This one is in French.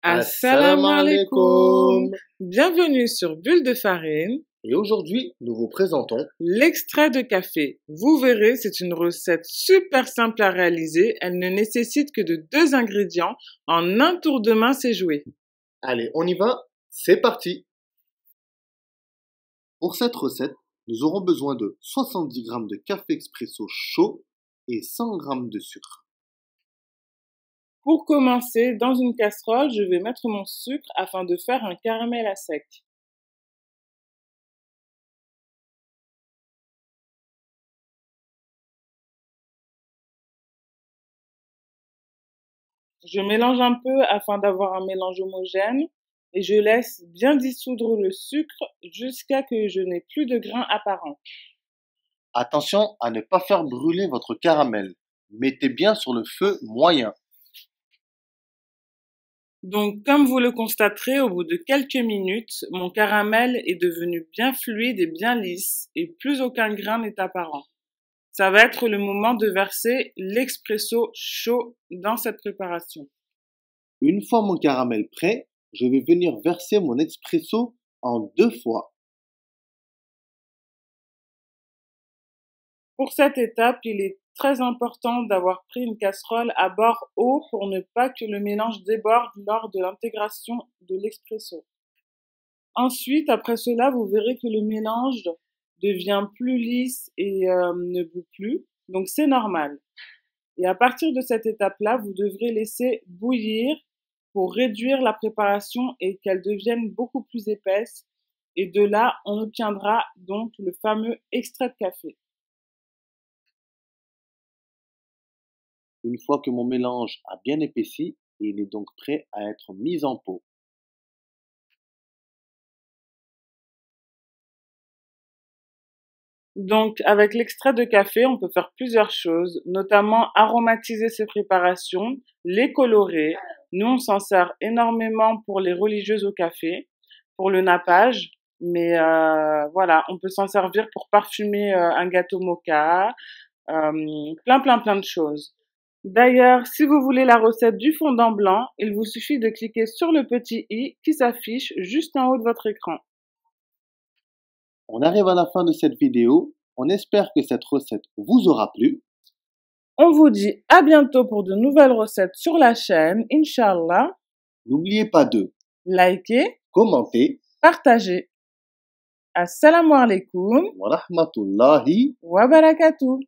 Assalamu alaikum. Bienvenue sur Bulle de Farine. Et aujourd'hui, nous vous présentons L'extrait de café. Vous verrez, c'est une recette super simple à réaliser. Elle ne nécessite que de 2 ingrédients. En un tour de main, c'est joué. Allez, on y va, c'est parti. Pour cette recette, nous aurons besoin de 70 g de café expresso chaud et 100 g de sucre. Pour commencer, dans une casserole, je vais mettre mon sucre afin de faire un caramel à sec. Je mélange un peu afin d'avoir un mélange homogène et je laisse bien dissoudre le sucre jusqu'à que je n'ai plus de grains apparents. Attention à ne pas faire brûler votre caramel. Mettez bien sur le feu moyen. Donc, comme vous le constaterez, au bout de quelques minutes, mon caramel est devenu bien fluide et bien lisse et plus aucun grain n'est apparent. Ça va être le moment de verser l'expresso chaud dans cette préparation. Une fois mon caramel prêt, je vais venir verser mon expresso en 2 fois. Pour cette étape, il est très important d'avoir pris une casserole à bord haut pour ne pas que le mélange déborde lors de l'intégration de l'expresso. Ensuite, après cela, vous verrez que le mélange devient plus lisse et ne bout plus, donc c'est normal. Et à partir de cette étape-là, vous devrez laisser bouillir pour réduire la préparation et qu'elle devienne beaucoup plus épaisse. Et de là, on obtiendra donc le fameux extrait de café. Une fois que mon mélange a bien épaissi, il est donc prêt à être mis en pot. Donc, avec l'extrait de café, on peut faire plusieurs choses, notamment aromatiser ces préparations, les colorer. Nous, on s'en sert énormément pour les religieuses au café, pour le nappage, mais voilà, on peut s'en servir pour parfumer un gâteau moka, plein de choses. D'ailleurs, si vous voulez la recette du fondant blanc, il vous suffit de cliquer sur le petit i qui s'affiche juste en haut de votre écran. On arrive à la fin de cette vidéo. On espère que cette recette vous aura plu. On vous dit à bientôt pour de nouvelles recettes sur la chaîne, Inch'Allah. N'oubliez pas de Likez, commenter. partagez. Assalamu alaikum Wa rahmatullahi wa barakatuh.